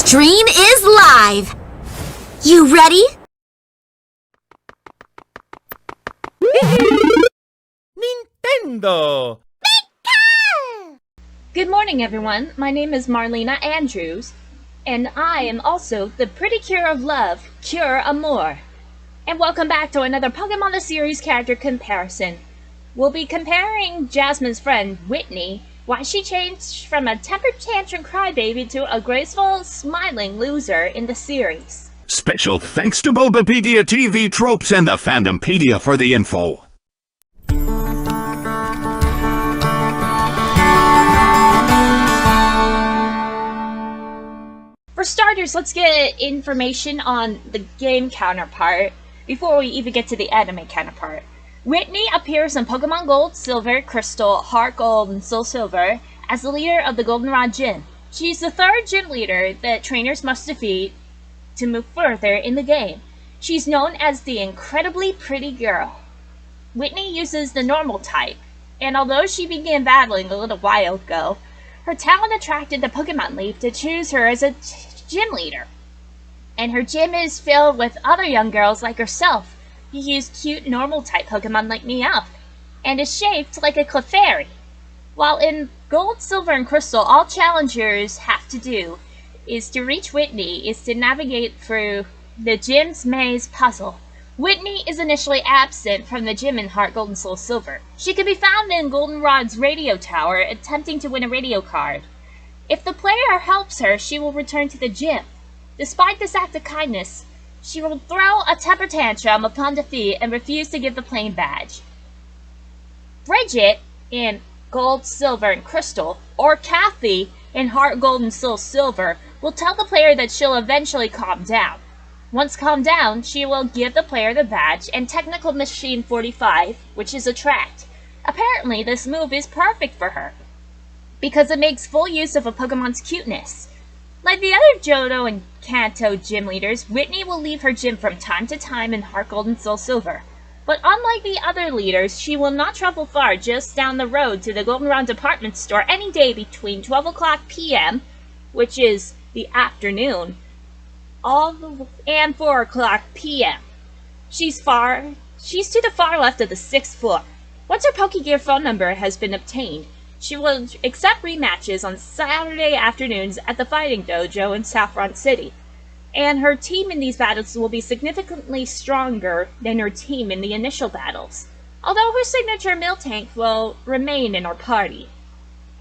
stream is live! You ready? Nintendo! Good morning, everyone. My name is Marlena Andrews, and I am also the pretty cure of love, Cure Amour. And welcome back to another Pokémon the Series character comparison. We'll be comparing Jasmine's friend, Whitney, why she changed from a temper tantrum crybaby to a graceful, smiling loser in the series. Special thanks to Bulbapedia TV Tropes and the Fandompedia for the info. For starters, let's get information on the game counterpart before we even get to the anime counterpart. Whitney appears in Pokemon Gold, Silver, Crystal, Heart Gold, and Soul Silver as the leader of the Goldenrod Gym. She's the third gym leader that trainers must defeat to move further in the game. She's known as the incredibly pretty girl. Whitney uses the normal type, and although she began battling a little while ago, her talent attracted the Pokemon League to choose her as a gym leader. And her gym is filled with other young girls like herself, who use cute normal type Pokemon like Meowth, and is shaped like a Clefairy. While in Gold, Silver, and Crystal, all challengers have to do is to reach Whitney is to navigate through the gym's maze puzzle. Whitney is initially absent from the gym in Heart Gold and Soul Silver. She can be found in Goldenrod's radio tower attempting to win a radio card. If the player helps her, she will return to the gym. Despite this act of kindness, she will throw a temper tantrum upon defeat and refuse to give the plain badge. Bridget in Gold, Silver, and Crystal, or Kathy in Heart Gold and Soul Silver, will tell the player that she'll eventually calm down. Once calmed down, she will give the player the badge and Technical Machine 45, which is Attract. Apparently, this move is perfect for her, because it makes full use of a Pokemon's cuteness. Like the other Johto and Kanto gym leaders, Whitney will leave her gym from time to time in Heart Gold and Soul Silver. But unlike the other leaders, she will not travel far, just down the road to the Goldenrod department store any day between 12 o'clock p.m., which is the afternoon, and 4 o'clock p.m. She's to the far left of the 6th floor. Once her Pokegear phone number has been obtained, she will accept rematches on Saturday afternoons at the Fighting Dojo in Saffron City. And her team in these battles will be significantly stronger than her team in the initial battles, although her signature Miltank will remain in her party.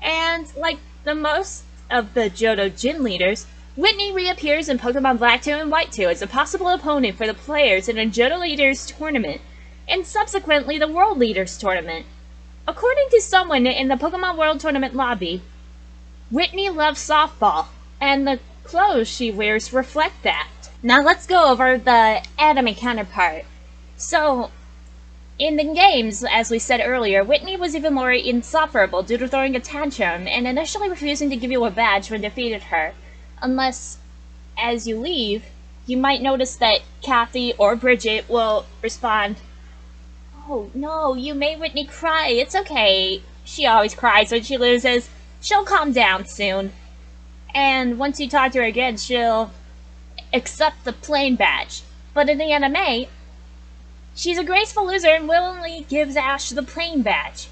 And like the most of the Johto gym leaders, Whitney reappears in Pokemon Black 2 and White 2 as a possible opponent for the players in a Johto Leaders Tournament, and subsequently the World Leaders Tournament. According to someone in the Pokemon World Tournament lobby, Whitney loves softball, and the clothes she wears reflect that. Now let's go over the anime counterpart. So, in the games, as we said earlier, Whitney was even more insufferable due to throwing a tantrum and initially refusing to give you a badge when defeated her. Unless, as you leave, you might notice that Kathy or Bridget will respond, "Oh no, you made Whitney cry. It's okay. She always cries when she loses. She'll calm down soon." And once you talk to her again, she'll accept the plain badge. But in the anime, she's a graceful loser and willingly gives Ash the plain badge.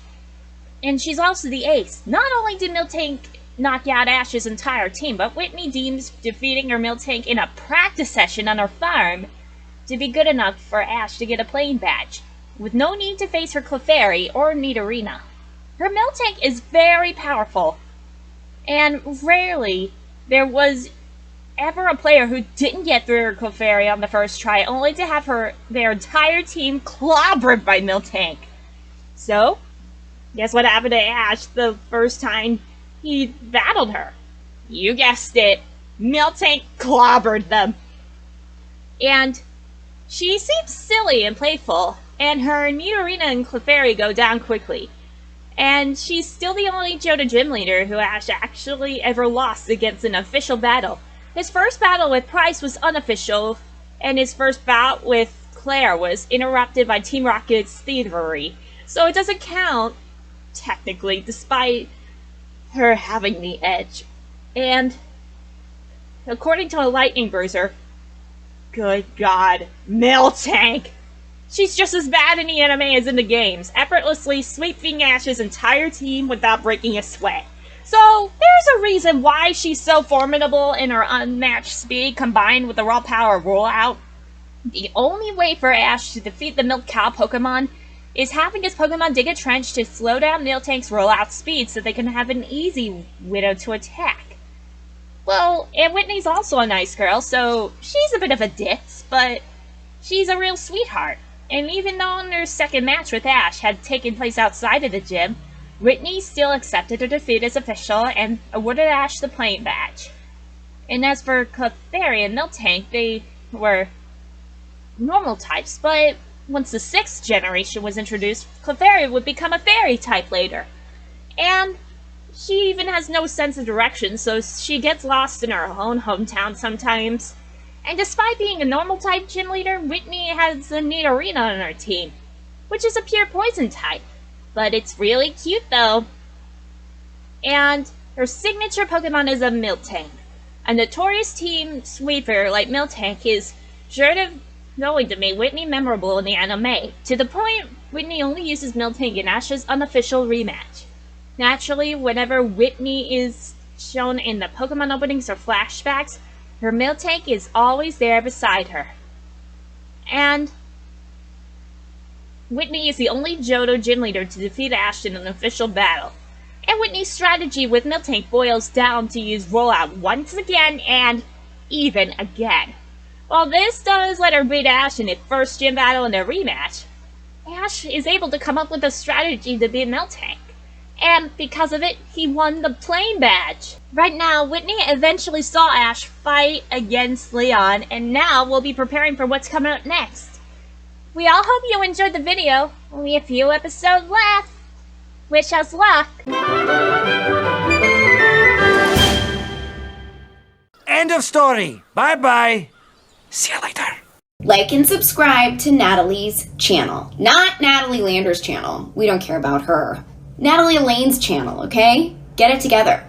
And she's also the ace. Not only did Miltank knock out Ash's entire team, but Whitney deems defeating her Miltank in a practice session on her farm to be good enough for Ash to get a plain badge, with no need to face her Clefairy or Nidorina. Her Miltank is very powerful, and rarely there was ever a player who didn't get through her Clefairy on the first try, only to have their entire team clobbered by Miltank. So, guess what happened to Ash the first time he battled her? You guessed it, Miltank clobbered them. And she seems silly and playful, and her Nidorina and Clefairy go down quickly. And she's still the only Johto gym leader who Ash actually ever lost against an official battle. His first battle with Price was unofficial, and his first bout with Claire was interrupted by Team Rocket's thievery. So it doesn't count, technically, despite her having the edge. And according to a lightning bruiser, good god, Miltank! She's just as bad in the anime as in the games, effortlessly sweeping Ash's entire team without breaking a sweat. So, there's a reason why she's so formidable in her unmatched speed combined with the raw power rollout. The only way for Ash to defeat the Milk Cow Pokemon is having his Pokemon dig a trench to slow down Miltank's rollout speed so they can have an easy Widow to attack. Well, and Whitney's also a nice girl, so she's a bit of a ditz, but she's a real sweetheart. And even though their second match with Ash had taken place outside of the gym, Whitney still accepted her defeat as official and awarded Ash the playing badge. And as for Clefairy and Miltank, they were normal types, but once the 6th generation was introduced, Clefairy would become a fairy type later. And she even has no sense of direction, so she gets lost in her own hometown sometimes. And despite being a normal type gym leader, Whitney has a Nidorina on her team, which is a pure poison type. But it's really cute though. And her signature Pokemon is a Miltank. A notorious team sweeper like Miltank is sure to going to make Whitney memorable in the anime, to the point Whitney only uses Miltank in Ash's unofficial rematch. Naturally, whenever Whitney is shown in the Pokemon openings or flashbacks, her Miltank is always there beside her. And Whitney is the only Johto gym leader to defeat Ash in an official battle. And Whitney's strategy with Miltank boils down to use rollout once again and even again. While this does let her beat Ash in the first gym battle in their rematch, Ash is able to come up with a strategy to beat Miltank. And because of it, he won the playing badge. Right now, Whitney eventually saw Ash fight against Leon, and now we'll be preparing for what's coming up next. We all hope you enjoyed the video. Only a few episodes left. Wish us luck. End of story. Bye-bye. See you later. Like and subscribe to Natalie's channel. Not Natalie Lander's channel. We don't care about her. Natalie Elaine's channel, okay? Get it together.